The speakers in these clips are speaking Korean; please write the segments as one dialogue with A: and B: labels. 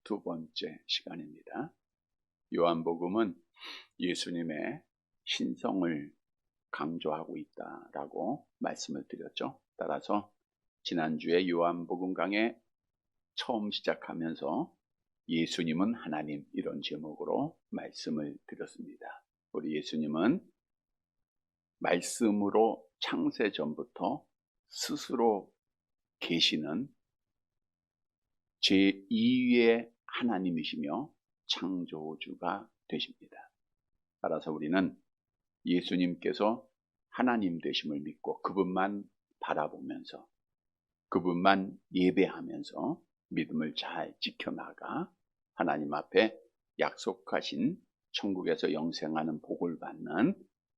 A: 두 번째 시간입니다. 요한복음은 예수님의 신성을 강조하고 있다라고 말씀을 드렸죠. 따라서 지난주에 요한복음 강의 처음 시작하면서 예수님은 하나님, 이런 제목으로 말씀을 드렸습니다. 우리 예수님은 말씀으로 창세 전부터 스스로 계시는 제2위의 하나님이시며 창조주가 되십니다. 따라서 우리는 예수님께서 하나님 되심을 믿고 그분만 바라보면서 그분만 예배하면서 믿음을 잘 지켜나가 하나님 앞에 약속하신 천국에서 영생하는 복을 받는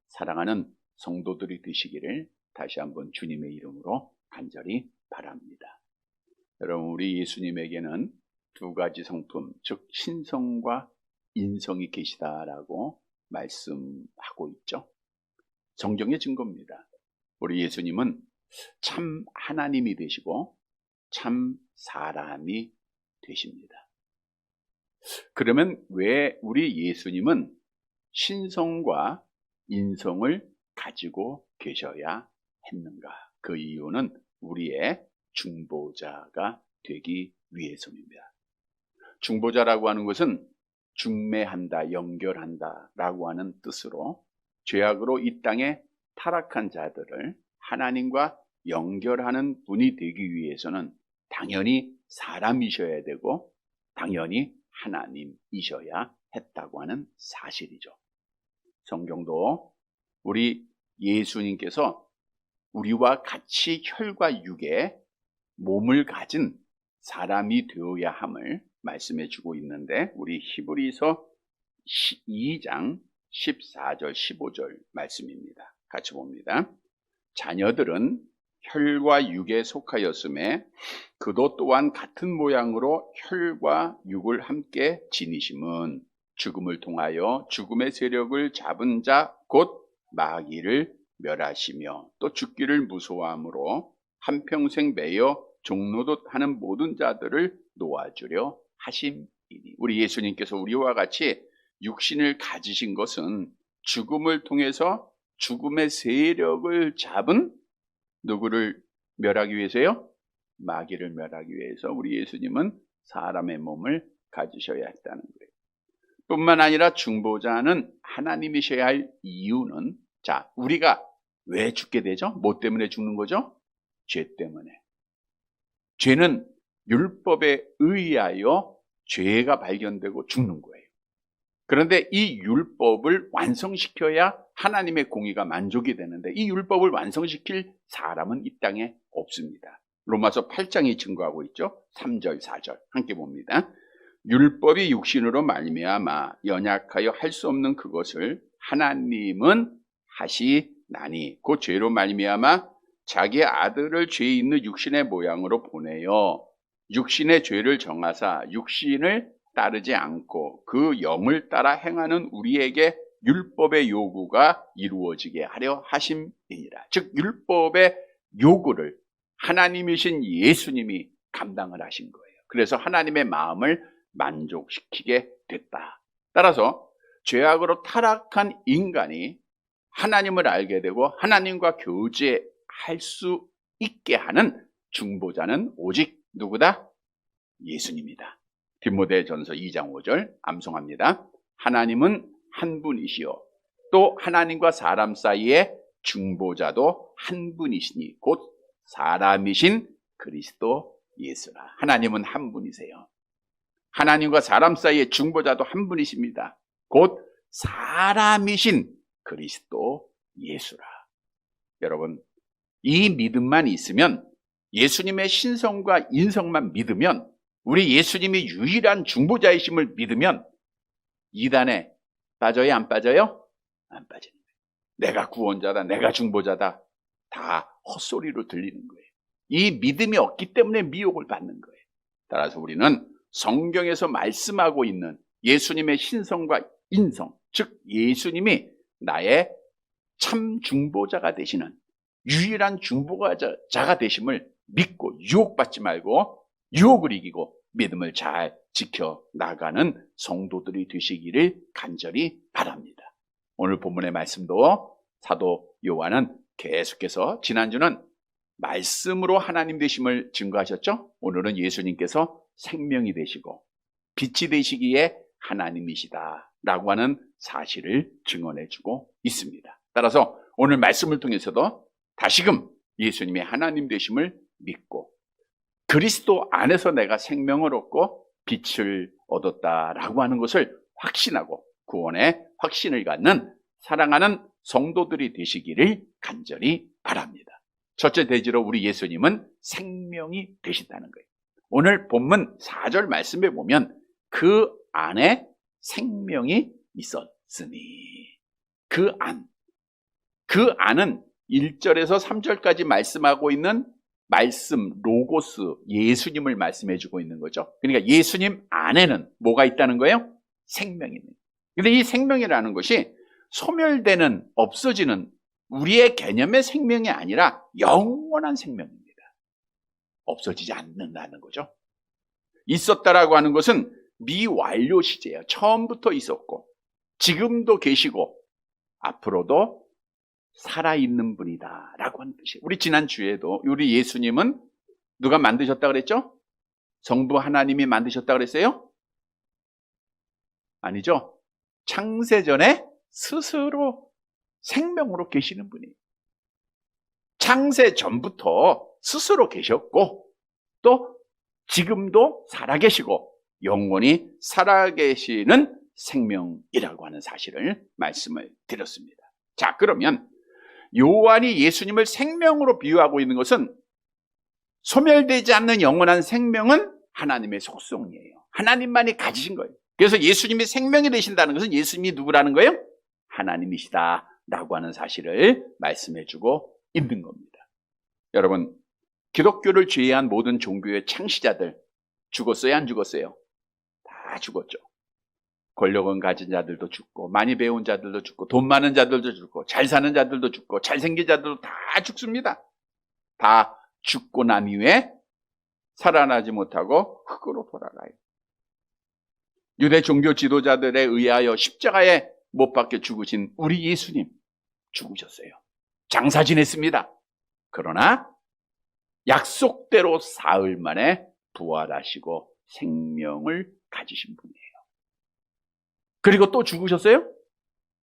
A: 사랑하는 성도들이 되시기를 다시 한번 주님의 이름으로 간절히 바랍니다. 여러분, 우리 예수님에게는 두 가지 성품, 즉 신성과 인성이 계시다라고 말씀하고 있죠. 성경의 증거입니다. 우리 예수님은 참 하나님이 되시고 참 사람이 되십니다. 그러면 왜 우리 예수님은 신성과 인성을 가지고 계셔야 했는가? 그 이유는 우리의 중보자가 되기 위해서입니다. 중보자라고 하는 것은 중매한다, 연결한다 라고 하는 뜻으로 죄악으로 이 땅에 타락한 자들을 하나님과 연결하는 분이 되기 위해서는 당연히 사람이셔야 되고 당연히 하나님이셔야 했다고 하는 사실이죠. 성경도 우리 예수님께서 우리와 같이 혈과 육의 몸을 가진 사람이 되어야 함을 말씀해 주고 있는데, 우리 히브리서 2장 14절 15절 말씀입니다. 같이 봅니다. 자녀들은 혈과 육에 속하였음에 그도 또한 같은 모양으로 혈과 육을 함께 지니심은 죽음을 통하여 죽음의 세력을 잡은 자 곧 마귀를 멸하시며 또 죽기를 무서워함으로 한평생 매여 종노릇 하는 모든 자들을 놓아주려 하심이니. 우리 예수님께서 우리와 같이 육신을 가지신 것은 죽음을 통해서 죽음의 세력을 잡은 누구를 멸하기 위해서요? 마귀를 멸하기 위해서 우리 예수님은 사람의 몸을 가지셔야 했다는 거예요. 뿐만 아니라 중보자는 하나님이셔야 할 이유는, 자, 우리가 왜 죽게 되죠? 뭐 때문에 죽는 거죠? 죄 때문에. 죄는 율법에 의하여 죄가 발견되고 죽는 거예요. 그런데 이 율법을 완성시켜야 하나님의 공의가 만족이 되는데 이 율법을 완성시킬 사람은 이 땅에 없습니다. 로마서 8장이 증거하고 있죠. 3절 4절 함께 봅니다. 율법이 육신으로 말미암아 연약하여 할 수 없는 그것을 하나님은 하시나니 그 죄로 말미암아 자기의 아들을 죄 있는 육신의 모양으로 보내어 육신의 죄를 정하사 육신을 따르지 않고 그 영을 따라 행하는 우리에게 율법의 요구가 이루어지게 하려 하심이니라. 즉 율법의 요구를 하나님이신 예수님이 감당을 하신 거예요. 그래서 하나님의 마음을 만족시키게 됐다. 따라서 죄악으로 타락한 인간이 하나님을 알게 되고 하나님과 교제할 수 있게 하는 중보자는 오직 누구다? 예수님이다. 디모데전서 2장 5절 암송합니다. 하나님은 한 분이시요 또 하나님과 사람 사이의 중보자도 한 분이시니 곧 사람이신 그리스도 예수라. 하나님은 한 분이세요. 하나님과 사람 사이의 중보자도 한 분이십니다. 곧 사람이신 그리스도 예수라. 여러분, 이 믿음만 있으면, 예수님의 신성과 인성만 믿으면, 우리 예수님이 유일한 중보자이심을 믿으면 이단에 빠져요? 안 빠져요? 안 빠집니다. 내가 구원자다, 내가 중보자다, 다 헛소리로 들리는 거예요. 이 믿음이 없기 때문에 미혹을 받는 거예요. 따라서 우리는 성경에서 말씀하고 있는 예수님의 신성과 인성, 즉 예수님이 나의 참 중보자가 되시는 유일한 중보자가 되심을 믿고 유혹받지 말고 유혹을 이기고 믿음을 잘 지켜나가는 성도들이 되시기를 간절히 바랍니다. 오늘 본문의 말씀도 사도 요한은 계속해서 지난주는 말씀으로 하나님 되심을 증거하셨죠? 오늘은 예수님께서 생명이 되시고 빛이 되시기에 하나님이시다 라고 하는 사실을 증언해주고 있습니다. 따라서 오늘 말씀을 통해서도 다시금 예수님의 하나님 되심을 믿고 그리스도 안에서 내가 생명을 얻고 빛을 얻었다라고 하는 것을 확신하고 구원의 확신을 갖는 사랑하는 성도들이 되시기를 간절히 바랍니다. 첫째 대지로 우리 예수님은 생명이 되신다는 거예요. 오늘 본문 4절 말씀에 보면 그 안에 생명이 있었으니 그 안은 1절에서 3절까지 말씀하고 있는 말씀, 로고스, 예수님을 말씀해 주고 있는 거죠. 그러니까 예수님 안에는 뭐가 있다는 거예요? 생명이 있는 거예요. 근데 이 생명이라는 것이 소멸되는, 없어지는 우리의 개념의 생명이 아니라 영원한 생명입니다. 없어지지 않는다는 거죠. 있었다라고 하는 것은 미완료 시제예요. 처음부터 있었고 지금도 계시고 앞으로도 살아있는 분이다 라고 하는 뜻이에요. 우리 지난주에도 우리 예수님은 누가 만드셨다 그랬죠? 성부 하나님이 만드셨다 그랬어요? 아니죠. 창세전에 스스로 생명으로 계시는 분이에요. 창세 전부터 스스로 계셨고 또 지금도 살아계시고 영원히 살아계시는 생명이라고 하는 사실을 말씀을 드렸습니다. 자, 그러면 요한이 예수님을 생명으로 비유하고 있는 것은 소멸되지 않는 영원한 생명은 하나님의 속성이에요. 하나님만이 가지신 거예요. 그래서 예수님이 생명이 되신다는 것은 예수님이 누구라는 거예요? 하나님이시다라고 하는 사실을 말씀해주고 있는 겁니다. 여러분, 기독교를 제외한 모든 종교의 창시자들 죽었어요? 안 죽었어요? 다 죽었죠. 권력은 가진 자들도 죽고 많이 배운 자들도 죽고 돈 많은 자들도 죽고 잘 사는 자들도 죽고 잘생긴 자들도 다 죽습니다. 다 죽고 난 이후에 살아나지 못하고 흙으로 돌아가요. 유대 종교 지도자들에 의하여 십자가에 못 박혀 죽으신 우리 예수님 죽으셨어요. 장사 지냈습니다. 그러나 약속대로 사흘 만에 부활하시고 생명을 가지신 분이에요. 그리고 또 죽으셨어요?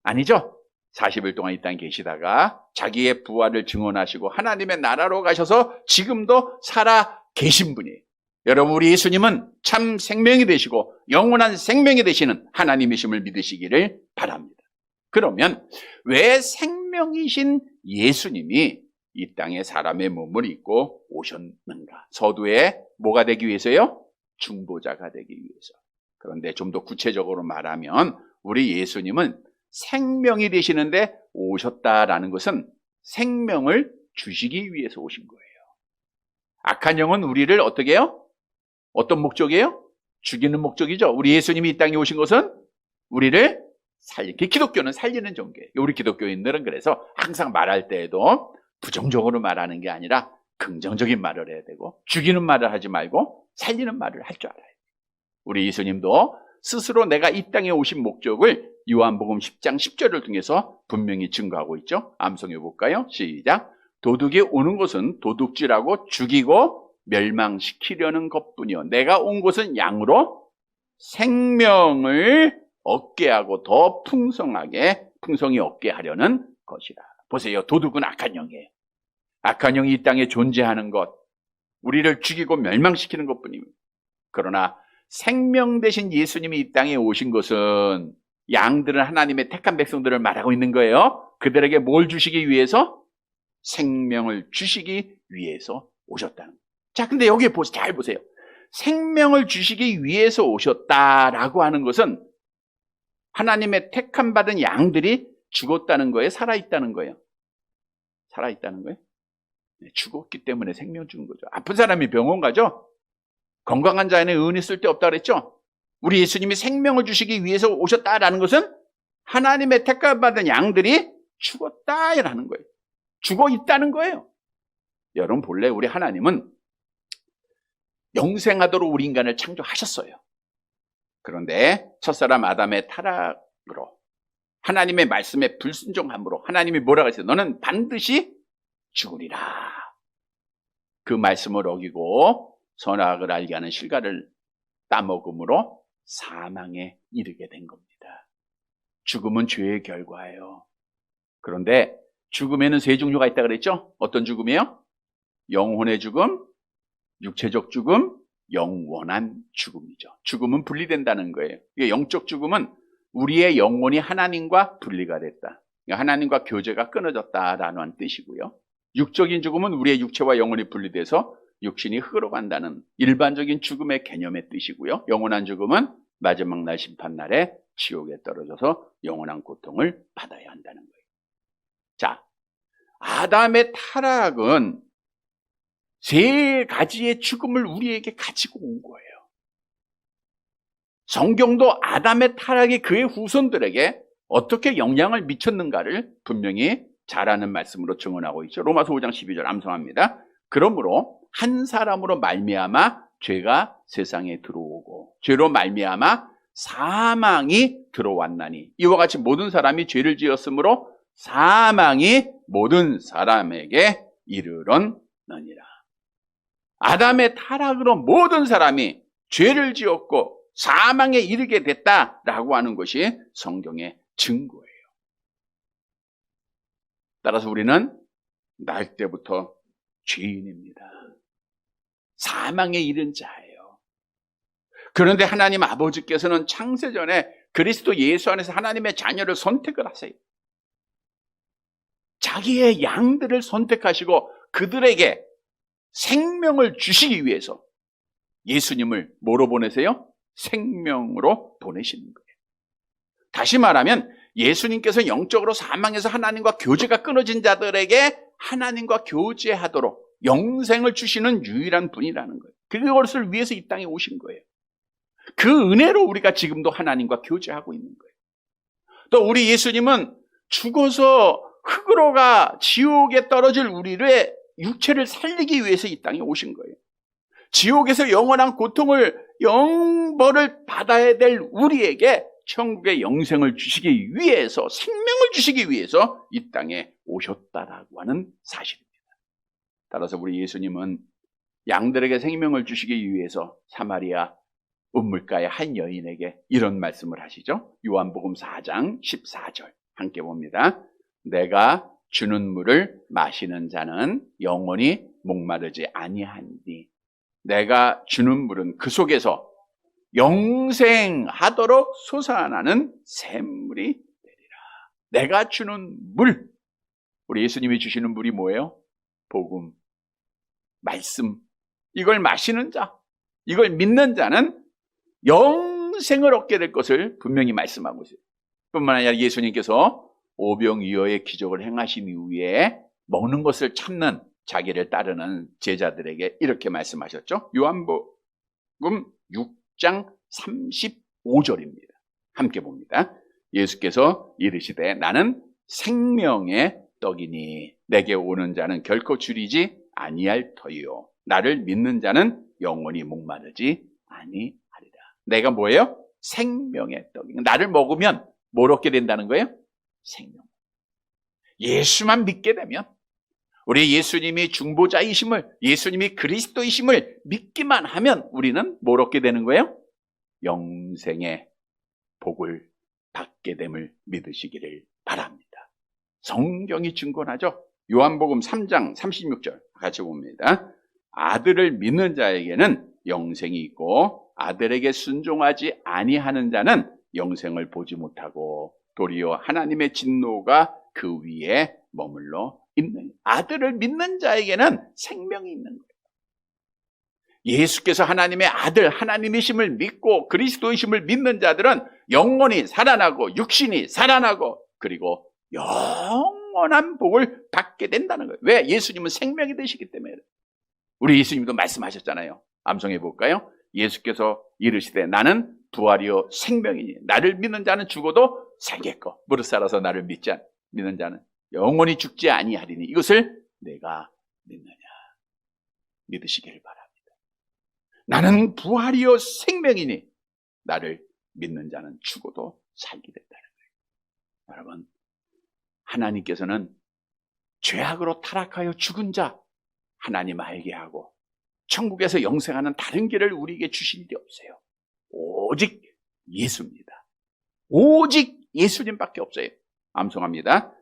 A: 아니죠. 40일 동안 이 땅에 계시다가 자기의 부활을 증언하시고 하나님의 나라로 가셔서 지금도 살아 계신 분이에요. 여러분, 우리 예수님은 참 생명이 되시고 영원한 생명이 되시는 하나님이심을 믿으시기를 바랍니다. 그러면 왜 생명이신 예수님이 이 땅에 사람의 몸을 입고 오셨는가? 서두에 뭐가 되기 위해서요? 중보자가 되기 위해서. 그런데 좀 더 구체적으로 말하면 우리 예수님은 생명이 되시는데 오셨다라는 것은 생명을 주시기 위해서 오신 거예요. 악한 영은 우리를 어떻게 해요? 어떤 목적이에요? 죽이는 목적이죠. 우리 예수님이 이 땅에 오신 것은 우리를 살리기. 기독교는 살리는 종교예요. 우리 기독교인들은 그래서 항상 말할 때에도 부정적으로 말하는 게 아니라 긍정적인 말을 해야 되고 죽이는 말을 하지 말고 살리는 말을 할 줄 알아요. 우리 예수님도 스스로 내가 이 땅에 오신 목적을 요한복음 10장 10절을 통해서 분명히 증거하고 있죠. 암송해 볼까요? 시작. 도둑이 오는 것은 도둑질하고 죽이고 멸망시키려는 것뿐이요 내가 온 것은 양으로 생명을 얻게 하고 더 풍성히 얻게 하려는 것이라. 보세요. 도둑은 악한 영이에요. 악한 영이 이 땅에 존재하는 것, 우리를 죽이고 멸망시키는 것뿐입니다. 그러나 생명 되신 예수님이 이 땅에 오신 것은 양들은 하나님의 택한 백성들을 말하고 있는 거예요. 그들에게 뭘 주시기 위해서? 생명을 주시기 위해서 오셨다는 거예요. 자, 근데 여기 잘 보세요. 생명을 주시기 위해서 오셨다라고 하는 것은 하나님의 택함 받은 양들이 죽었다는 거예요? 살아있다는 거예요? 살아있다는 거예요? 네, 죽었기 때문에 생명 준 거죠. 아픈 사람이 병원 가죠? 건강한 자에는 의인이 쓸데없다 그랬죠? 우리 예수님이 생명을 주시기 위해서 오셨다라는 것은 하나님의 택함 받은 양들이 죽었다라는 거예요. 죽어 있다는 거예요. 여러분, 본래 우리 하나님은 영생하도록 우리 인간을 창조하셨어요. 그런데 첫사람 아담의 타락으로, 하나님의 말씀에 불순종함으로 하나님이 뭐라고 했어요? 너는 반드시 죽으리라. 그 말씀을 어기고 선악을 알게 하는 실과를 따먹음으로 사망에 이르게 된 겁니다. 죽음은 죄의 결과예요. 그런데 죽음에는 세 종류가 있다고 그랬죠? 어떤 죽음이에요? 영혼의 죽음, 육체적 죽음, 영원한 죽음이죠. 죽음은 분리된다는 거예요. 영적 죽음은 우리의 영혼이 하나님과 분리가 됐다. 하나님과 교제가 끊어졌다라는 뜻이고요. 육적인 죽음은 우리의 육체와 영혼이 분리돼서 육신이 흙으로 간다는 일반적인 죽음의 개념의 뜻이고요. 영원한 죽음은 마지막 날 심판날에 지옥에 떨어져서 영원한 고통을 받아야 한다는 거예요. 자, 아담의 타락은 세 가지의 죽음을 우리에게 가지고 온 거예요. 성경도 아담의 타락이 그의 후손들에게 어떻게 영향을 미쳤는가를 분명히 잘 아는 말씀으로 증언하고 있죠. 로마서 5장 12절 암송합니다. 그러므로 한 사람으로 말미암아 죄가 세상에 들어오고 죄로 말미암아 사망이 들어왔나니 이와 같이 모든 사람이 죄를 지었으므로 사망이 모든 사람에게 이르렀느니라. 아담의 타락으로 모든 사람이 죄를 지었고 사망에 이르게 됐다라고 하는 것이 성경의 증거예요. 따라서 우리는 날 때부터 죄인입니다. 사망에 이른 자예요. 그런데 하나님 아버지께서는 창세전에 그리스도 예수 안에서 하나님의 자녀를 선택을 하세요. 자기의 양들을 선택하시고 그들에게 생명을 주시기 위해서 예수님을 뭐로 보내세요? 생명으로 보내시는 거예요. 다시 말하면 예수님께서 영적으로 사망해서 하나님과 교제가 끊어진 자들에게 하나님과 교제하도록 영생을 주시는 유일한 분이라는 거예요. 그것을 위해서 이 땅에 오신 거예요. 그 은혜로 우리가 지금도 하나님과 교제하고 있는 거예요. 또 우리 예수님은 죽어서 흙으로 가 지옥에 떨어질 우리의 육체를 살리기 위해서 이 땅에 오신 거예요. 지옥에서 영원한 고통을 영벌을 받아야 될 우리에게 천국의 영생을 주시기 위해서, 생명을 주시기 위해서 이 땅에 오셨다라고 하는 사실입니다. 따라서 우리 예수님은 양들에게 생명을 주시기 위해서 사마리아 우물가의 한 여인에게 이런 말씀을 하시죠. 요한복음 4장 14절 함께 봅니다. 내가 주는 물을 마시는 자는 영원히 목마르지 아니하니 내가 주는 물은 그 속에서 영생하도록 솟아나는 샘물이 되리라. 내가 주는 물, 우리 예수님이 주시는 물이 뭐예요? 복음, 말씀. 이걸 마시는 자, 이걸 믿는 자는 영생을 얻게 될 것을 분명히 말씀하고 있어요. 뿐만 아니라 예수님께서 오병이어의 기적을 행하신 이후에 먹는 것을 참는 자기를 따르는 제자들에게 이렇게 말씀하셨죠. 요한복음 6장 35절입니다. 함께 봅니다. 예수께서 이르시되 나는 생명의 떡이니 내게 오는 자는 결코 줄이지 아니할 터이요 나를 믿는 자는 영원히 목마르지 아니하리라. 내가 뭐예요? 생명의 떡이. 나를 먹으면 뭘 얻게 된다는 거예요? 생명. 예수만 믿게 되면, 우리 예수님이 중보자이심을, 예수님이 그리스도이심을 믿기만 하면 우리는 뭘 얻게 되는 거예요? 영생의 복을 받게 됨을 믿으시기를 바랍니다. 성경이 증거하죠. 요한복음 3장 36절 같이 봅니다. 아들을 믿는 자에게는 영생이 있고 아들에게 순종하지 아니하는 자는 영생을 보지 못하고 도리어 하나님의 진노가 그 위에 머물러 있는, 아들을 믿는 자에게는 생명이 있는 거예요. 예수께서 하나님의 아들, 하나님이심을 믿고 그리스도이심을 믿는 자들은 영혼이 살아나고 육신이 살아나고 그리고 영원한 복을 받게 된다는 거예요. 왜? 예수님은 생명이 되시기 때문에. 우리 예수님도 말씀하셨잖아요. 암송해 볼까요? 예수께서 이르시되 나는 부활이요 생명이니 나를 믿는 자는 죽어도 살겠고 무릇 살아서 나를 믿는 자는 영원히 죽지 아니하리니 이것을 내가 믿느냐. 믿으시기를 바랍니다. 나는 부활이요 생명이니 나를 믿는 자는 죽어도 살게 된다는 거예요. 여러분, 하나님께서는 죄악으로 타락하여 죽은 자 하나님 알게 하고 천국에서 영생하는 다른 길을 우리에게 주신 일이 없어요. 오직 예수입니다. 오직 예수님밖에 없어요. 암송합니다.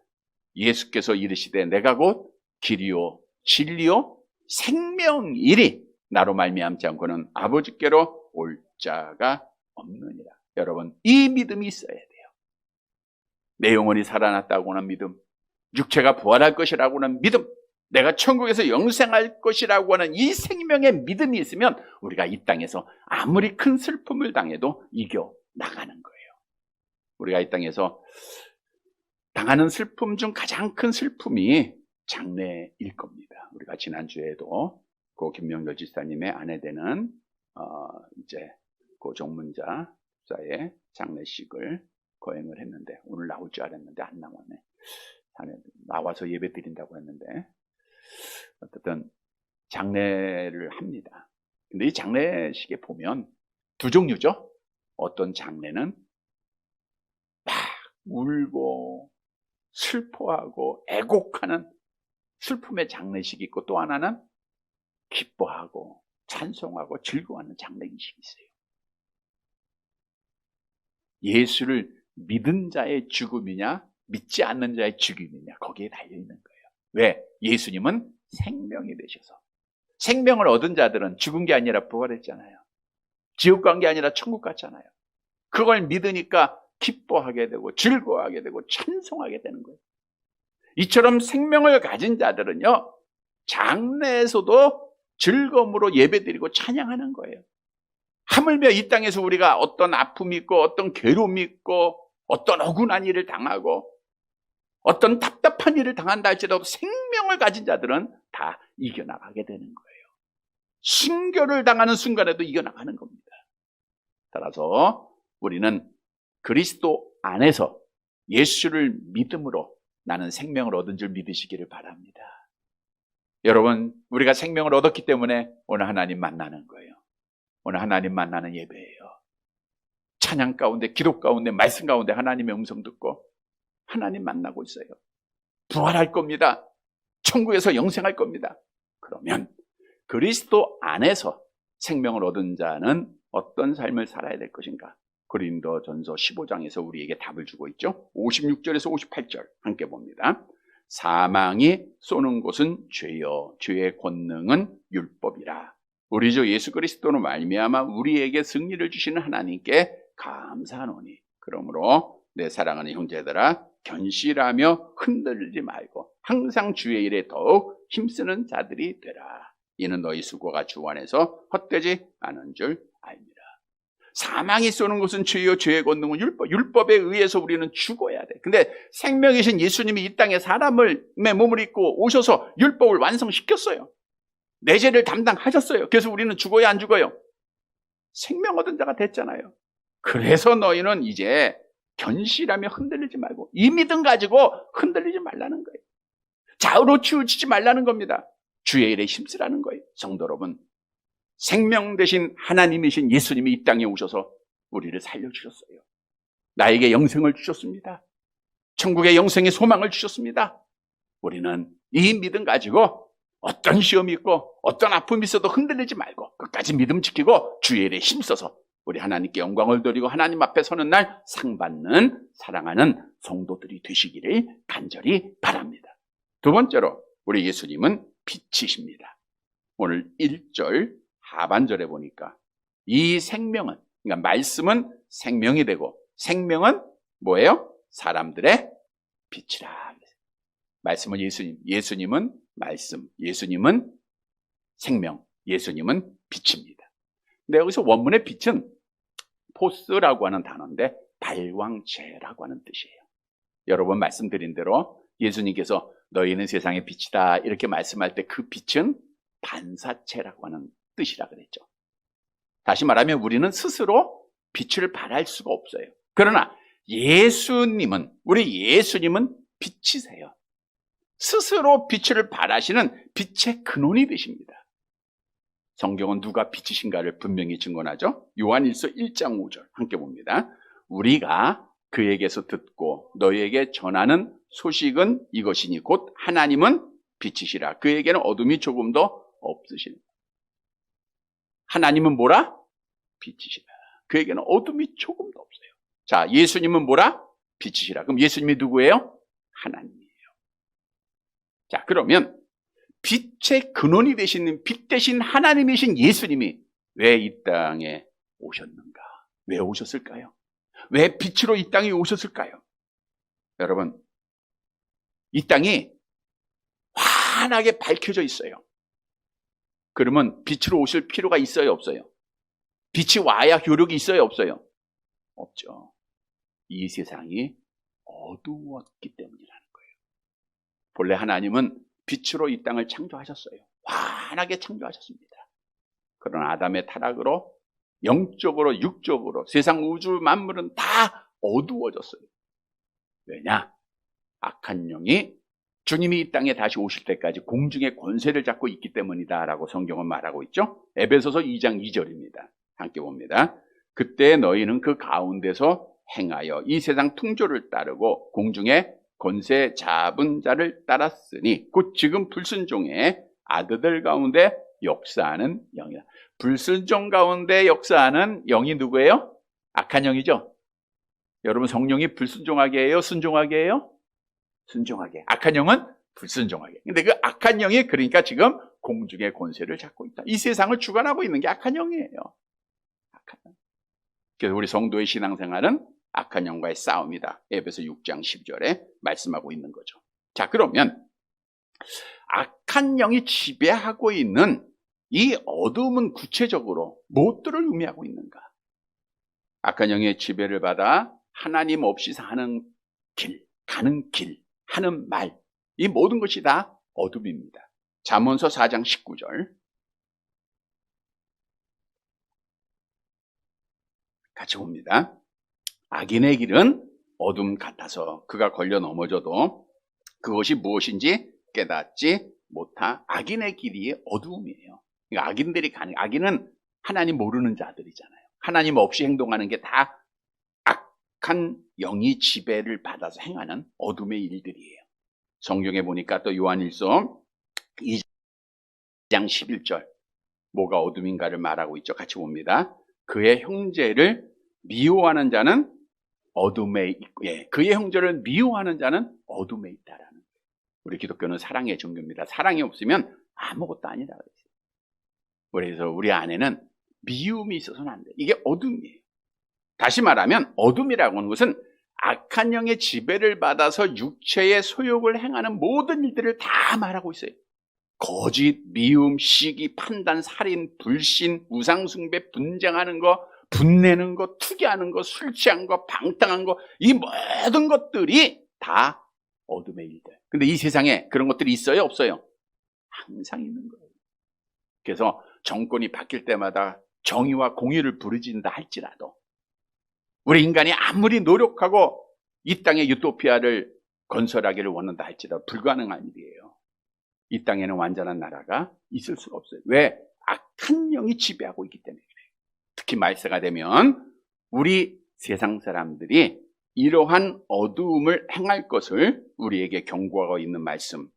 A: 예수께서 이르시되 내가 곧 길이요 진리요 생명이리 나로 말미암지 않고는 아버지께로 올 자가 없느니라. 여러분, 이 믿음이 있어야 돼요. 내 영혼이 살아났다고 하는 믿음, 육체가 부활할 것이라고 하는 믿음, 내가 천국에서 영생할 것이라고 하는 이 생명의 믿음이 있으면 우리가 이 땅에서 아무리 큰 슬픔을 당해도 이겨나가는 거예요. 우리가 이 땅에서 당하는 슬픔 중 가장 큰 슬픔이 장례일 겁니다. 우리가 지난주에도 고 김명렬 지사님의 아내 되는 이제 고 정문자 집사의 장례식을 거행을 했는데, 오늘 나올 줄 알았는데 안 나왔네. 나와서 예배 드린다고 했는데 어쨌든 장례를 합니다. 근데 이 장례식에 보면 두 종류죠. 어떤 장례는 막 울고 슬퍼하고 애곡하는 슬픔의 장례식이 있고, 또 하나는 기뻐하고 찬송하고 즐거워하는 장례식이 있어요. 예수를 믿은 자의 죽음이냐 믿지 않는 자의 죽음이냐, 거기에 달려있는 거예요. 왜? 예수님은 생명이 되셔서, 생명을 얻은 자들은 죽은 게 아니라 부활했잖아요. 지옥 간 게 아니라 천국 갔잖아요. 그걸 믿으니까 기뻐하게 되고 즐거워하게 되고 찬송하게 되는 거예요. 이처럼 생명을 가진 자들은요, 장래에서도 즐거움으로 예배드리고 찬양하는 거예요. 하물며 이 땅에서 우리가 어떤 아픔이 있고 어떤 괴로움이 있고 어떤 억울한 일을 당하고 어떤 답답한 일을 당한다 할지라도 생명을 가진 자들은 다 이겨나가게 되는 거예요. 순교를 당하는 순간에도 이겨나가는 겁니다. 따라서 우리는 그리스도 안에서 예수를 믿음으로 나는 생명을 얻은 줄 믿으시기를 바랍니다. 여러분, 우리가 생명을 얻었기 때문에 오늘 하나님 만나는 거예요. 오늘 하나님 만나는 예배예요. 찬양 가운데, 기도 가운데, 말씀 가운데 하나님의 음성 듣고 하나님 만나고 있어요. 부활할 겁니다. 천국에서 영생할 겁니다. 그러면 그리스도 안에서 생명을 얻은 자는 어떤 삶을 살아야 될 것인가? 고린도전서 15장에서 우리에게 답을 주고 있죠. 56절에서 58절 함께 봅니다. 사망이 쏘는 곳은 죄여, 죄의 권능은 율법이라. 우리 주 예수 그리스도로 말미암아 우리에게 승리를 주시는 하나님께 감사하노니, 그러므로 내 사랑하는 형제들아, 견실하며 흔들리지 말고 항상 주의 일에 더욱 힘쓰는 자들이 되라. 이는 너희 수고가 주 안에서 헛되지 않은 줄 압니다. 사망이 쏘는 것은 죄요, 죄의 권능은 율법. 율법에 의해서 우리는 죽어야 돼. 근데 생명이신 예수님이 이 땅에 사람의 몸을 입고 오셔서 율법을 완성시켰어요. 내 죄를 담당하셨어요. 그래서 우리는 죽어야 안 죽어요? 생명 얻은 자가 됐잖아요. 그래서 너희는 이제 견실하며 흔들리지 말고, 이 믿음 가지고 흔들리지 말라는 거예요. 좌우로 치우치지 말라는 겁니다. 주의 일에 힘쓰라는 거예요. 성도 여러분, 생명 되신 하나님이신 예수님이 이 땅에 오셔서 우리를 살려주셨어요. 나에게 영생을 주셨습니다. 천국의 영생의 소망을 주셨습니다. 우리는 이 믿음 가지고 어떤 시험이 있고 어떤 아픔이 있어도 흔들리지 말고 끝까지 믿음 지키고 주의 일에 힘써서 우리 하나님께 영광을 드리고 하나님 앞에 서는 날 상 받는 사랑하는 성도들이 되시기를 간절히 바랍니다. 두 번째로, 우리 예수님은 빛이십니다. 오늘 1절 하반절에 보니까 이 생명은, 그러니까 말씀은 생명이 되고 생명은 뭐예요? 사람들의 빛이라. 말씀은 예수님, 예수님은 말씀, 예수님은 생명, 예수님은 빛입니다. 근데 여기서 원문의 빛은 포스라고 하는 단어인데 발광체라고 하는 뜻이에요. 여러 번 말씀드린 대로 예수님께서 너희는 세상의 빛이다 이렇게 말씀할 때 그 빛은 반사체라고 하는 뜻이라 그랬죠. 다시 말하면 우리는 스스로 빛을 발할 수가 없어요. 그러나 예수님은, 우리 예수님은 빛이세요. 스스로 빛을 발하시는 빛의 근원이 되십니다. 성경은 누가 빛이신가를 분명히 증언하죠. 요한일서 1장 5절 함께 봅니다. 우리가 그에게서 듣고 너희에게 전하는 소식은 이것이니 곧 하나님은 빛이시라. 그에게는 어둠이 조금도 없으시니. 하나님은 뭐라? 빛이시라. 그에게는 어둠이 조금도 없어요. 자, 예수님은 뭐라? 빛이시라. 그럼 예수님이 누구예요? 하나님이에요. 자, 그러면 빛의 근원이 되시는 빛 대신 하나님이신 예수님이 왜 이 땅에 오셨는가? 왜 오셨을까요? 왜 빛으로 이 땅에 오셨을까요? 여러분, 이 땅이 환하게 밝혀져 있어요. 그러면 빛으로 오실 필요가 있어요, 없어요? 빛이 와야 효력이 있어요, 없어요? 없죠. 이 세상이 어두웠기 때문이라는 거예요. 본래 하나님은 빛으로 이 땅을 창조하셨어요. 환하게 창조하셨습니다. 그러나 아담의 타락으로 영적으로 육적으로 세상 우주 만물은 다 어두워졌어요. 왜냐? 악한 영이 주님이 이 땅에 다시 오실 때까지 공중의 권세를 잡고 있기 때문이다 라고 성경은 말하고 있죠. 에베소서 2장 2절입니다. 함께 봅니다. 그때 너희는 그 가운데서 행하여 이 세상 풍조를 따르고 공중의 권세 잡은 자를 따랐으니 곧 지금 불순종의 아들들 가운데 역사하는 영이다. 불순종 가운데 역사하는 영이 누구예요? 악한 영이죠. 여러분, 성령이 불순종하게 해요? 순종하게 해요? 순종하게. 악한 영은 불순종하게. 근데 그 악한 영이 그러니까 지금 공중의 권세를 잡고 있다. 이 세상을 주관하고 있는 게 악한 영이에요. 악한 영. 그래서 우리 성도의 신앙생활은 악한 영과의 싸움이다. 에베소 6장 10절에 말씀하고 있는 거죠. 자, 그러면 악한 영이 지배하고 있는 이 어둠은 구체적으로 무엇들을 의미하고 있는가? 악한 영의 지배를 받아 하나님 없이 사는 길, 가는 길, 하는 말, 이 모든 것이 다 어둠입니다. 잠언서 4장 19절 같이 봅니다. 악인의 길은 어둠 같아서 그가 걸려 넘어져도 그것이 무엇인지 깨닫지 못하. 악인의 길이 어두움이에요. 그러니까 악인들이 가는, 악인은 하나님 모르는 자들이잖아요. 하나님 없이 행동하는 게 다 악한 영이 지배를 받아서 행하는 어둠의 일들이에요. 성경에 보니까 또 요한일서 2장 11절 뭐가 어둠인가를 말하고 있죠. 같이 봅니다. 그의 형제를 미워하는 자는 어둠에 있고, 그의 형제를 미워하는 자는 어둠에 있다라는 거예요. 우리 기독교는 사랑의 종교입니다. 사랑이 없으면 아무것도 아니다. 그래서 우리 안에는 미움이 있어서는 안 돼요. 이게 어둠이에요. 다시 말하면 어둠이라고 하는 것은 악한 영의 지배를 받아서 육체의 소욕을 행하는 모든 일들을 다 말하고 있어요. 거짓, 미움, 시기, 판단, 살인, 불신, 우상숭배, 분쟁하는 거, 분내는 거, 투기하는 거, 술 취한 거, 방탕한 거, 이 모든 것들이 다 어둠의 일들. 근데 이 세상에 그런 것들이 있어요, 없어요? 항상 있는 거예요. 그래서 정권이 바뀔 때마다 정의와 공의를 부르짖는다 할지라도 우리 인간이 아무리 노력하고 이 땅의 유토피아를 건설하기를 원한다 할지라도 불가능한 일이에요. 이 땅에는 완전한 나라가 있을 수가 없어요. 왜? 악한 영이 지배하고 있기 때문에 그래요. 특히 말세가 되면 우리 세상 사람들이 이러한 어두움을 행할 것을 우리에게 경고하고 있는 말씀,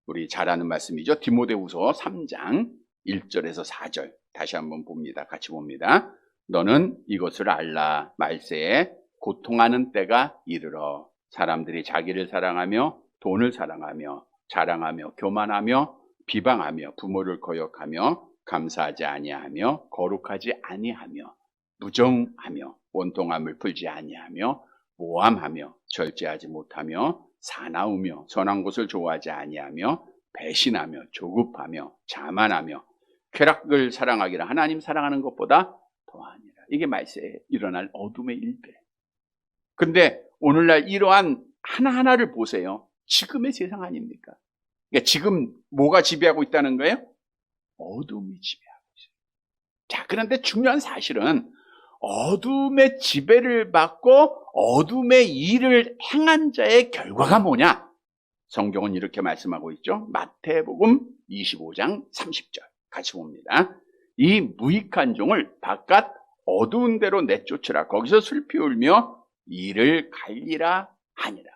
A: 우리 잘 아는 말씀이죠. 디모데후서 3장 1절에서 4절 다시 한번 봅니다. 같이 봅니다. 너는 이것을 알라. 말세에 고통하는 때가 이르러 사람들이 자기를 사랑하며 돈을 사랑하며 자랑하며 교만하며 비방하며 부모를 거역하며 감사하지 아니하며 거룩하지 아니하며 무정하며 원통함을 풀지 아니하며 모함하며 절제하지 못하며 사나우며 선한 것을 좋아하지 아니하며 배신하며 조급하며 자만하며 쾌락을 사랑하기를 하나님 사랑하는 것보다 더하니라. 이게 말세에 일어날 어둠의 일들. 근데 오늘날 이러한 하나하나를 보세요. 지금의 세상 아닙니까? 그러니까 지금 뭐가 지배하고 있다는 거예요? 어둠이 지배하고 있어요. 자, 그런데 중요한 사실은 어둠의 지배를 받고 어둠의 일을 행한 자의 결과가 뭐냐? 성경은 이렇게 말씀하고 있죠. 마태복음 25장 30절 같이 봅니다. 이 무익한 종을 바깥 어두운 데로 내쫓으라. 거기서 슬피 울며 이를 갈리라 하니라.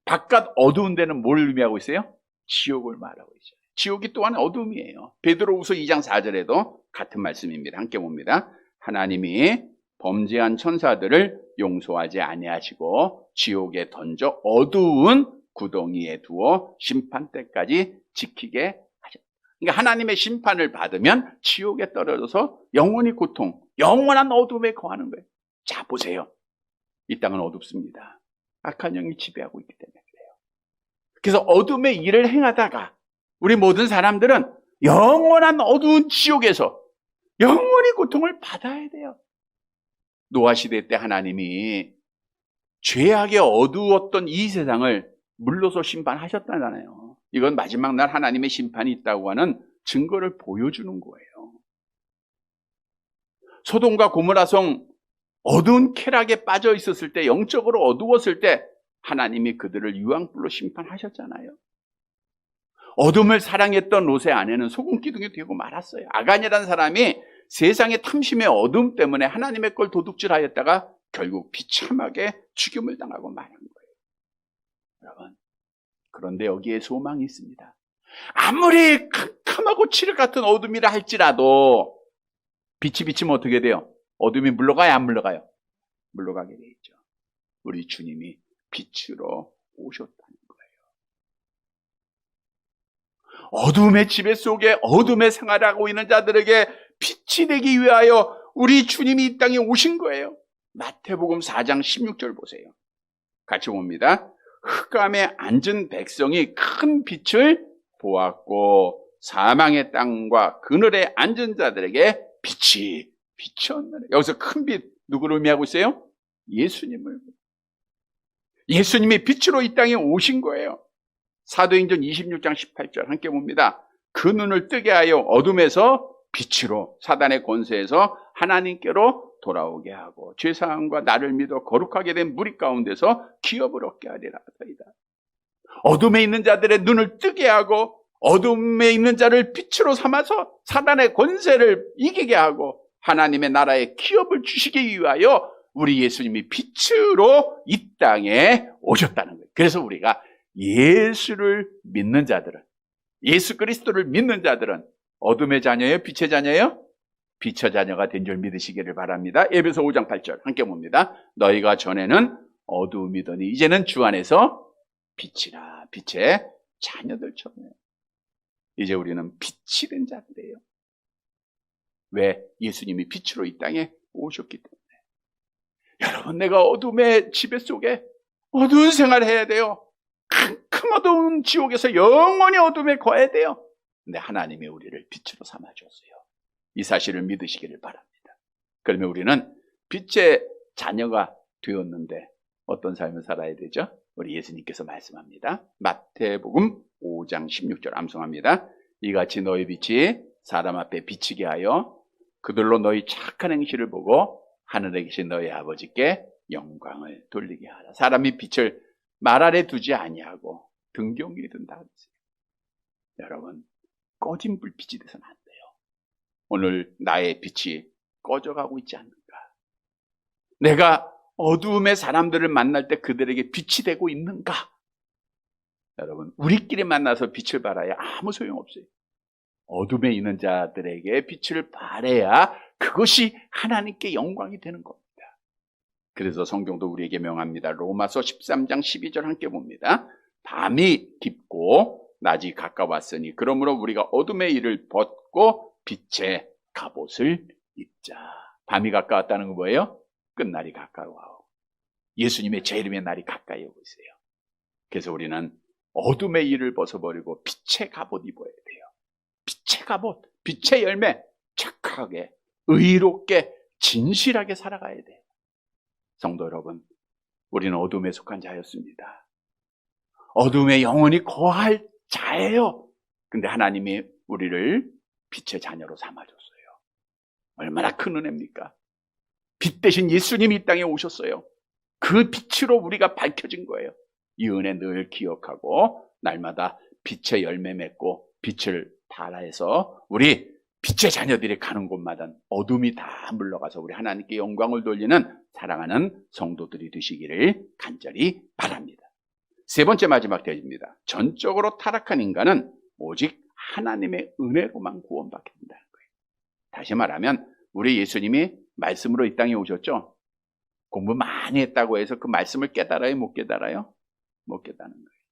A: 바깥 어두운 데는 뭘 의미하고 있어요? 지옥을 말하고 있어요. 지옥이 또한 어둠이에요. 베드로후서 2장 4절에도 같은 말씀입니다. 함께 봅니다. 하나님이 범죄한 천사들을 용서하지 아니하시고 지옥에 던져 어두운 구덩이에 두어 심판 때까지 지키게 하셨다. 그러니까 하나님의 심판을 받으면 지옥에 떨어져서 영원히 고통, 영원한 어둠에 거하는 거예요. 자, 보세요. 이 땅은 어둡습니다. 악한 영이 지배하고 있기 때문에 그래요. 그래서 어둠의 일을 행하다가 우리 모든 사람들은 영원한 어두운 지옥에서 영원히 고통을 받아야 돼요. 노아 시대 때 하나님이 죄악에 어두웠던 이 세상을 물로서 심판하셨다잖아요. 이건 마지막 날 하나님의 심판이 있다고 하는 증거를 보여주는 거예요. 소돔과 고모라성 어두운 쾌락에 빠져 있었을 때, 영적으로 어두웠을 때 하나님이 그들을 유황불로 심판하셨잖아요. 어둠을 사랑했던 롯의 아내는 소금 기둥이 되고 말았어요. 아간이라는 사람이 세상의 탐심의 어둠 때문에 하나님의 걸 도둑질하였다가 결국 비참하게 죽임을 당하고 말한 거예요. 여러분, 그런데 여기에 소망이 있습니다. 아무리 캄캄하고 칠흑 같은 어둠이라 할지라도 빛이 비치면 어떻게 돼요? 어둠이 물러가요, 안 물러가요? 물러가게 돼 있죠. 우리 주님이 빛으로 오셨다는 거예요. 어둠의 지배 속에 어둠의 생활하고 있는 자들에게 빛이 되기 위하여 우리 주님이 이 땅에 오신 거예요. 마태복음 4장 16절 보세요. 같이 봅니다. 흑암에 앉은 백성이 큰 빛을 보았고 사망의 땅과 그늘에 앉은 자들에게 빛이 비쳤느니라. 여기서 큰 빛 누구를 의미하고 있어요? 예수님을. 예수님이 빛으로 이 땅에 오신 거예요. 사도행전 26장 18절 함께 봅니다. 그 눈을 뜨게 하여 어둠에서 빛으로 사단의 권세에서 하나님께로 돌아오게 하고 죄사함과 나를 믿어 거룩하게 된 무리 가운데서 기업을 얻게 하리라. 어둠에 있는 자들의 눈을 뜨게 하고 어둠에 있는 자를 빛으로 삼아서 사단의 권세를 이기게 하고 하나님의 나라의 기업을 주시기 위하여 우리 예수님이 빛으로 이 땅에 오셨다는 거예요. 그래서 우리가 예수를 믿는 자들은, 예수 그리스도를 믿는 자들은 어둠의 자녀예요? 빛의 자녀예요? 빛의 자녀가 된 줄 믿으시기를 바랍니다. 에베소 5장 8절 함께 봅니다. 너희가 전에는 어두움이더니 이제는 주 안에서 빛이라. 빛의 자녀들처럼. 이제 우리는 빛이 된 자들이에요. 왜? 예수님이 빛으로 이 땅에 오셨기 때문에. 여러분, 내가 어둠의 지배 속에 어두운 생활을 해야 돼요. 큰 어두운 지옥에서 영원히 어둠에 거해야 돼요. 근데 하나님이 우리를 빛으로 삼아주었어요. 이 사실을 믿으시기를 바랍니다. 그러면 우리는 빛의 자녀가 되었는데 어떤 삶을 살아야 되죠? 우리 예수님께서 말씀합니다. 마태복음 5장 16절 암송합니다. 이같이 너희 빛이 사람 앞에 비치게 하여 그들로 너희 착한 행실을 보고 하늘에 계신 너희 아버지께 영광을 돌리게 하라. 사람이 빛을 말 아래 두지 아니하고 등경 위에 둔다. 여러분, 꺼진 불빛이 돼서는 안 돼요. 오늘 나의 빛이 꺼져가고 있지 않는가? 내가 어두움의 사람들을 만날 때 그들에게 빛이 되고 있는가? 여러분, 우리끼리 만나서 빛을 발하여 아무 소용없어요. 어둠에 있는 자들에게 빛을 발해야 그것이 하나님께 영광이 되는 겁니다. 그래서 성경도 우리에게 명합니다. 로마서 13장 12절 함께 봅니다. 밤이 깊고 낮이 가까웠으니 그러므로 우리가 어둠의 일을 벗고 빛의 갑옷을 입자. 밤이 가까웠다는 건 뭐예요? 끝날이 가까워. 예수님의 재림의 날이 가까이 오고 있어요. 그래서 우리는 어둠의 일을 벗어버리고 빛의 갑옷 입어야 돼요. 빛의 갑옷, 빛의 열매, 착하게, 의롭게, 진실하게 살아가야 돼요. 성도 여러분, 우리는 어둠에 속한 자였습니다. 어둠에 영원히 거할 자예요. 근데 하나님이 우리를 빛의 자녀로 삼아줬어요. 얼마나 큰 은혜입니까? 빛 대신 예수님이 이 땅에 오셨어요. 그 빛으로 우리가 밝혀진 거예요. 이 은혜 늘 기억하고 날마다 빛의 열매 맺고 빛을 발하여서 우리 빛의 자녀들이 가는 곳마다 어둠이 다 물러가서 우리 하나님께 영광을 돌리는 사랑하는 성도들이 되시기를 간절히 바랍니다. 세 번째 마지막 대지입니다. 전적으로 타락한 인간은 오직 하나님의 은혜로만 구원받게 된다는 거예요. 다시 말하면 우리 예수님이 말씀으로 이 땅에 오셨죠. 공부 많이 했다고 해서 그 말씀을 깨달아요? 못 깨달아요? 못 깨달는 거예요.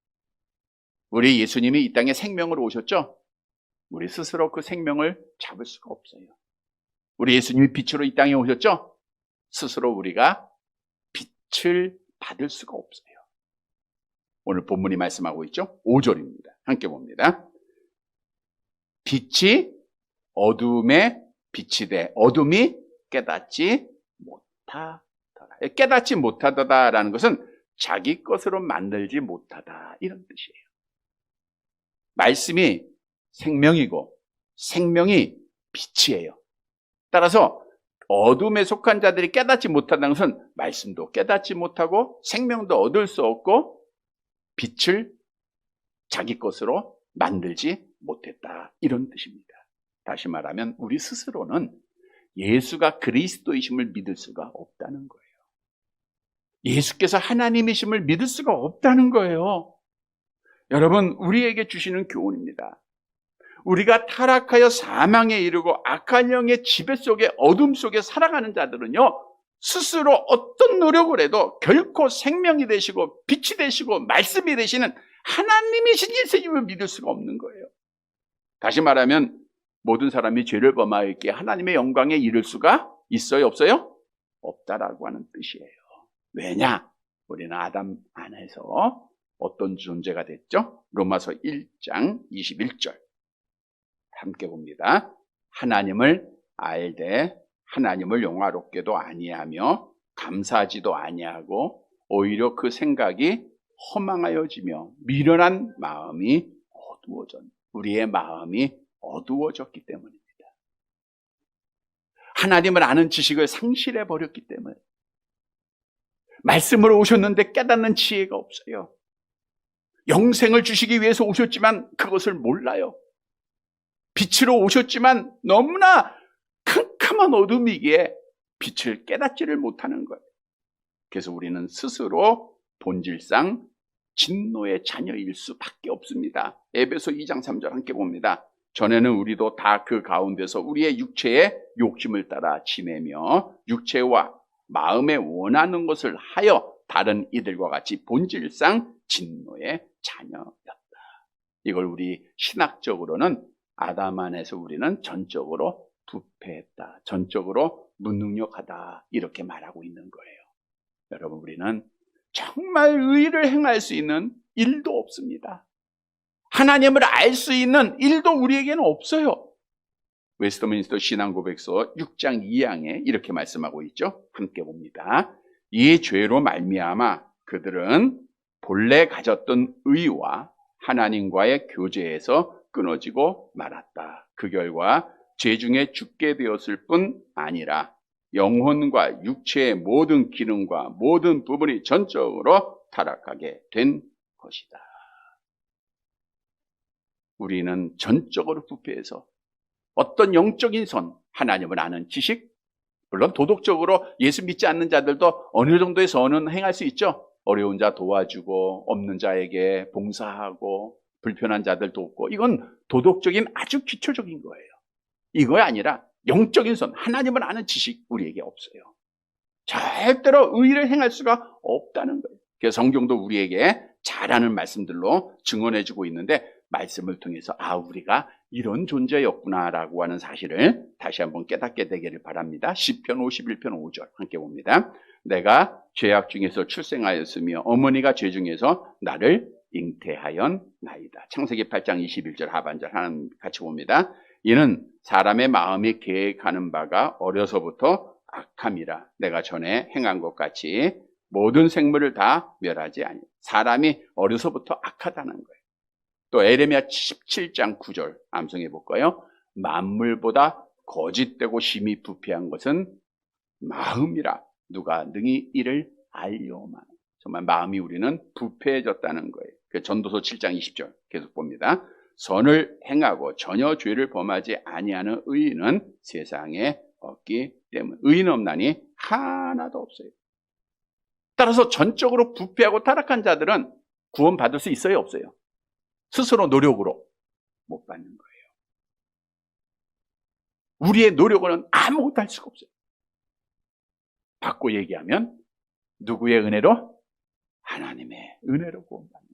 A: 우리 예수님이 이 땅에 생명으로 오셨죠. 우리 스스로 그 생명을 잡을 수가 없어요. 우리 예수님이 빛으로 이 땅에 오셨죠. 스스로 우리가 빛을 받을 수가 없어요. 오늘 본문이 말씀하고 있죠. 5절입니다. 함께 봅니다. 빛이 어둠에 빛이 돼 어둠이 깨닫지 못하더라. 깨닫지 못하다라는 것은 자기 것으로 만들지 못하다 이런 뜻이에요. 말씀이 생명이고 생명이 빛이에요. 따라서 어둠에 속한 자들이 깨닫지 못한다는 것은 말씀도 깨닫지 못하고 생명도 얻을 수 없고 빛을 자기 것으로 만들지 못했다 이런 뜻입니다. 다시 말하면 우리 스스로는 예수가 그리스도이심을 믿을 수가 없다는 거예요. 예수께서 하나님이심을 믿을 수가 없다는 거예요. 여러분, 우리에게 주시는 교훈입니다. 우리가 타락하여 사망에 이르고 악한 영의 지배 속에 어둠 속에 살아가는 자들은요, 스스로 어떤 노력을 해도 결코 생명이 되시고 빛이 되시고 말씀이 되시는 하나님이신 예수님을 믿을 수가 없는 거예요. 다시 말하면 모든 사람이 죄를 범하였기에 하나님의 영광에 이를 수가 있어요? 없어요? 없다라고 하는 뜻이에요. 왜냐? 우리는 아담 안에서 어떤 존재가 됐죠? 로마서 1장 21절 함께 봅니다. 하나님을 알되 하나님을 영화롭게도 아니하며 감사하지도 아니하고 오히려 그 생각이 허망하여지며 미련한 마음이 우리의 마음이 어두워졌기 때문입니다. 하나님을 아는 지식을 상실해 버렸기 때문에 말씀으로 오셨는데 깨닫는 지혜가 없어요. 영생을 주시기 위해서 오셨지만 그것을 몰라요. 빛으로 오셨지만 너무나 캄캄한 어둠이기에 빛을 깨닫지를 못하는 거예요. 그래서 우리는 스스로 본질상 진노의 자녀일 수밖에 없습니다. 에베소 2장 3절 함께 봅니다. 전에는 우리도 다 그 가운데서 우리의 육체의 욕심을 따라 지내며 육체와 마음에 원하는 것을 하여 다른 이들과 같이 본질상 진노의 자녀였다. 이걸 우리 신학적으로는 아담 안에서 우리는 전적으로 부패했다. 전적으로 무능력하다. 이렇게 말하고 있는 거예요. 여러분, 우리는 정말 의를 행할 수 있는 일도 없습니다. 하나님을 알 수 있는 일도 우리에게는 없어요. 웨스트민스터 신앙고백서 6장 2항에 이렇게 말씀하고 있죠. 함께 봅니다. 이 죄로 말미암아 그들은 본래 가졌던 의와 하나님과의 교제에서 끊어지고 말았다. 그 결과 죄 중에 죽게 되었을 뿐 아니라 영혼과 육체의 모든 기능과 모든 부분이 전적으로 타락하게 된 것이다. 우리는 전적으로 부패해서 어떤 영적인 선, 하나님을 아는 지식, 물론 도덕적으로 예수 믿지 않는 자들도 어느 정도의 선은 행할 수 있죠. 어려운 자 도와주고 없는 자에게 봉사하고 불편한 자들 돕고, 이건 도덕적인 아주 기초적인 거예요. 이거 아니라 영적인 선, 하나님을 아는 지식 우리에게 없어요. 절대로 의를 행할 수가 없다는 거예요. 그래서 성경도 우리에게 잘하는 말씀들로 증언해주고 있는데, 말씀을 통해서 우리가 이런 존재였구나라고 하는 사실을 다시 한번 깨닫게 되기를 바랍니다. 시편 51편 5절 함께 봅니다. 내가 죄악 중에서 출생하였으며 어머니가 죄 중에서 나를 잉태하였나이다. 창세기 8장 21절 하반절 하나님 같이 봅니다. 이는 사람의 마음이 계획하는 바가 어려서부터 악함이라. 내가 전에 행한 것 같이 모든 생물을 다 멸하지 아니. 사람이 어려서부터 악하다는 거예요. 또 에레미야 17장 9절 암송해 볼까요? 만물보다 거짓되고 심히 부패한 것은 마음이라. 누가 능히 이를 알려오만. 정말 마음이 우리는 부패해졌다는 거예요. 전도서 7장 20절 계속 봅니다. 선을 행하고 전혀 죄를 범하지 아니하는 의인은 세상에 없기 때문에 의인 없나니 하나도 없어요. 따라서 전적으로 부패하고 타락한 자들은 구원받을 수 있어요, 없어요? 스스로 노력으로 못 받는 거예요. 우리의 노력으로는 아무것도 할 수가 없어요. 바꿔 얘기하면 누구의 은혜로? 하나님의 은혜로 구원받는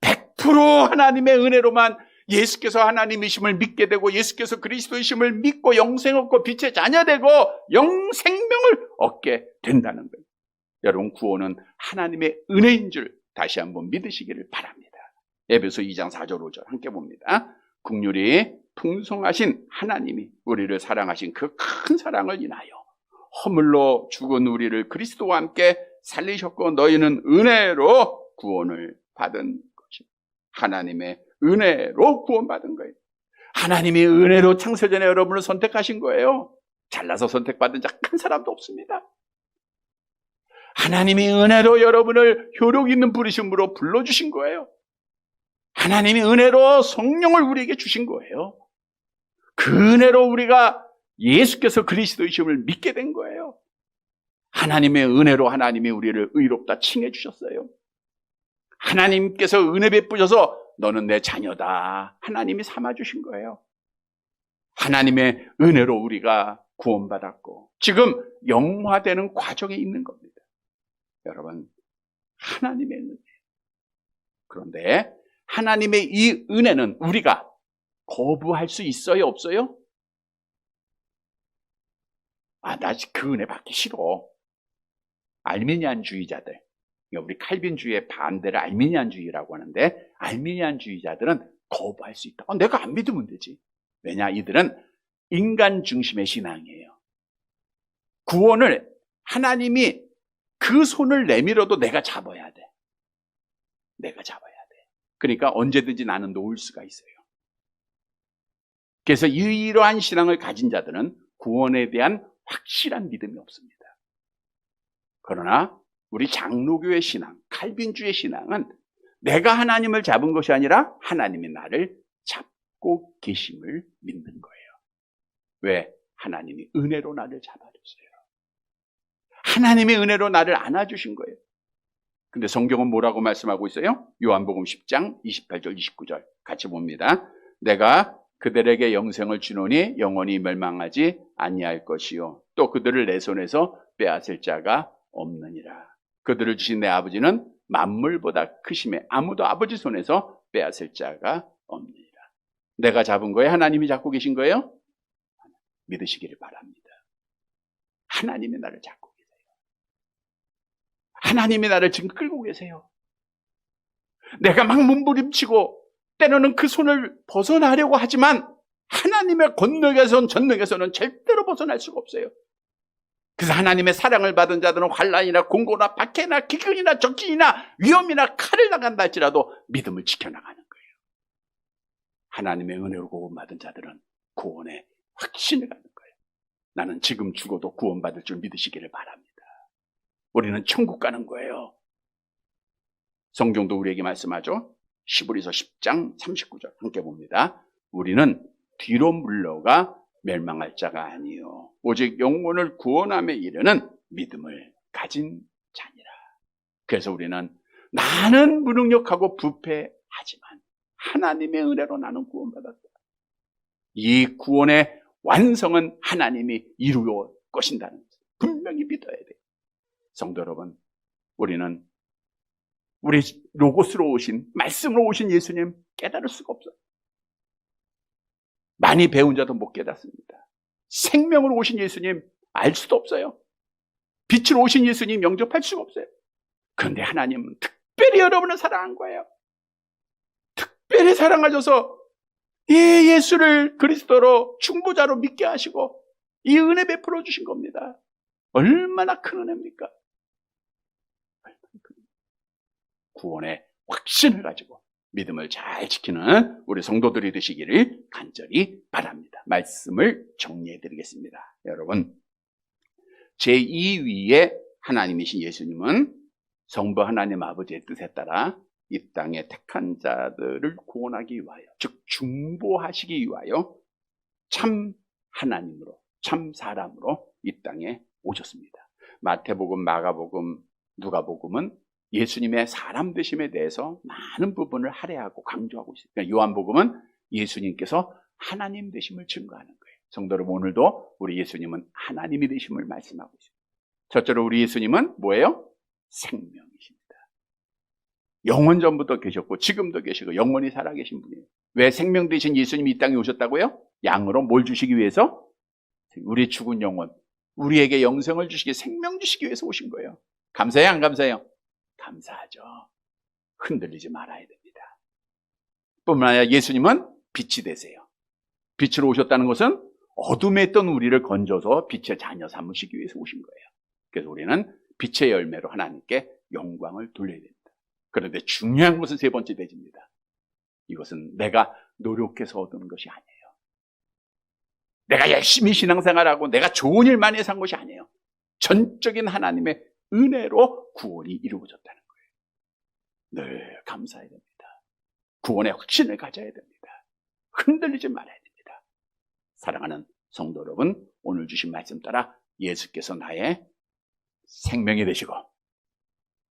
A: 거예요. 100% 하나님의 은혜로만 예수께서 하나님이심을 믿게 되고 예수께서 그리스도이심을 믿고 영생 얻고 빛의 자녀 되고 영생명을 얻게 된다는 거예요. 여러분, 구원은 하나님의 은혜인 줄 다시 한번 믿으시기를 바랍니다. 에베소 2장 4절 5절 함께 봅니다. 긍휼이 풍성하신 하나님이 우리를 사랑하신 그 큰 사랑을 인하여 허물로 죽은 우리를 그리스도와 함께 살리셨고 너희는 은혜로 구원을 받은 것입니다. 하나님의 은혜로 구원받은 거예요. 하나님이 은혜로 창세전에 여러분을 선택하신 거예요. 잘나서 선택받은 자 한 사람도 없습니다. 하나님이 은혜로 여러분을 효력 있는 부르심으로 불러주신 거예요. 하나님이 은혜로 성령을 우리에게 주신 거예요. 그 은혜로 우리가 예수께서 그리스도이심을 믿게 된 거예요. 하나님의 은혜로 하나님이 우리를 의롭다 칭해 주셨어요. 하나님께서 은혜 베푸셔서 너는 내 자녀다 하나님이 삼아 주신 거예요. 하나님의 은혜로 우리가 구원받았고 지금 영화되는 과정에 있는 겁니다. 여러분, 하나님의 은혜. 그런데 하나님의 이 은혜는 우리가 거부할 수 있어요, 없어요? 나 그 은혜 받기 싫어. 알미니안주의자들, 우리 칼빈주의의 반대를 알미니안주의라고 하는데 알미니안주의자들은 거부할 수 있다. 내가 안 믿으면 되지. 왜냐? 이들은 인간 중심의 신앙이에요. 구원을 하나님이 그 손을 내밀어도 내가 잡아야 돼. 내가 잡아야 돼. 그러니까 언제든지 나는 놓을 수가 있어요. 그래서 이러한 신앙을 가진 자들은 구원에 대한 확실한 믿음이 없습니다. 그러나 우리 장로교의 신앙, 칼빈주의 신앙은 내가 하나님을 잡은 것이 아니라 하나님이 나를 잡고 계심을 믿는 거예요. 왜? 하나님이 은혜로 나를 잡아줬어요. 하나님의 은혜로 나를 안아주신 거예요. 근데 성경은 뭐라고 말씀하고 있어요? 요한복음 10장 28절 29절 같이 봅니다. 내가 그들에게 영생을 주노니 영원히 멸망하지 아니할 것이요 또 그들을 내 손에서 빼앗을 자가 없느니라. 그들을 주신 내 아버지는 만물보다 크심에 아무도 아버지 손에서 빼앗을 자가 없느니라. 내가 잡은 거예요? 하나님이 잡고 계신 거예요? 믿으시기를 바랍니다. 하나님이 나를 잡고 계세요. 하나님이 나를 지금 끌고 계세요. 내가 막 몸부림치고 때로는 그 손을 벗어나려고 하지만 하나님의 권능에선 전능에서는 절대로 벗어날 수가 없어요. 그래서 하나님의 사랑을 받은 자들은 환난이나 공고나 박해나 기근이나 적진이나 위험이나 칼을 당한다 할지라도 믿음을 지켜나가는 거예요. 하나님의 은혜로 구원받은 자들은 구원에 확신을 갖는 거예요. 나는 지금 죽어도 구원받을 줄 믿으시기를 바랍니다. 우리는 천국 가는 거예요. 성경도 우리에게 말씀하죠. 히브리서 10장 39절 함께 봅니다. 우리는 뒤로 물러가 멸망할 자가 아니요 오직 영혼을 구원함에 이르는 믿음을 가진 자니라. 그래서 우리는 나는 무능력하고 부패하지만 하나님의 은혜로 나는 구원받았다. 이 구원의 완성은 하나님이 이루어 것인다는 것을 분명히 믿어야 돼요. 성도 여러분, 우리는 우리 로고스로 오신, 말씀으로 오신 예수님 깨달을 수가 없어요. 많이 배운 자도 못 깨닫습니다. 생명으로 오신 예수님 알 수도 없어요. 빛으로 오신 예수님 영접할 수가 없어요. 그런데 하나님은 특별히 여러분을 사랑한 거예요. 특별히 사랑하셔서 이 예수를 그리스도로 중보자로 믿게 하시고 이 은혜 베풀어 주신 겁니다. 얼마나 큰 은혜입니까? 구원의 확신을 가지고 믿음을 잘 지키는 우리 성도들이 되시기를 간절히 바랍니다. 말씀을 정리해 드리겠습니다. 여러분, 제2위의 하나님이신 예수님은 성부 하나님 아버지의 뜻에 따라 이 땅의 택한 자들을 구원하기 위하여, 즉 중보하시기 위하여 참 하나님으로, 참 사람으로 이 땅에 오셨습니다. 마태복음, 마가복음, 누가복음은 예수님의 사람 되심에 대해서 많은 부분을 할애하고 강조하고 있습니다. 요한복음은 예수님께서 하나님 되심을 증거하는 거예요. 성도 여러분, 오늘도 우리 예수님은 하나님이 되심을 말씀하고 있습니다. 첫째로 우리 예수님은 뭐예요? 생명이십니다. 영원 전부터 계셨고 지금도 계시고 영원히 살아계신 분이에요. 왜 생명 되신 예수님이 이 땅에 오셨다고요? 양으로 뭘 주시기 위해서? 우리 죽은 영혼, 우리에게 영생을 주시기, 생명 주시기 위해서 오신 거예요. 감사해요, 안 감사해요? 감사하죠. 흔들리지 말아야 됩니다. 뿐만 아니라 예수님은 빛이 되세요. 빛으로 오셨다는 것은 어둠에 있던 우리를 건져서 빛의 자녀 삼으시기 위해서 오신 거예요. 그래서 우리는 빛의 열매로 하나님께 영광을 돌려야 됩니다. 그런데 중요한 것은 세 번째 대지입니다. 이것은 내가 노력해서 얻는 것이 아니에요. 내가 열심히 신앙생활하고 내가 좋은 일 많이 산 것이 아니에요. 전적인 하나님의 은혜로 구원이 이루어졌다는 거예요. 늘 감사해야 됩니다. 구원의 확신을 가져야 됩니다. 흔들리지 말아야 됩니다. 사랑하는 성도 여러분, 오늘 주신 말씀 따라 예수께서 나의 생명이 되시고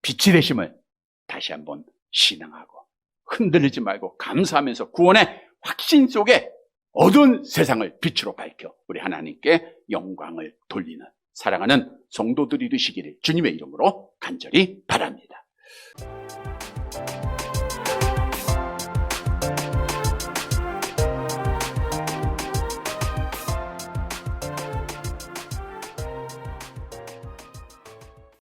A: 빛이 되심을 다시 한번 신앙하고 흔들리지 말고 감사하면서 구원의 확신 속에 어두운 세상을 빛으로 밝혀 우리 하나님께 영광을 돌리는 사랑하는 성도들이 되시기를 주님의 이름으로 간절히 바랍니다.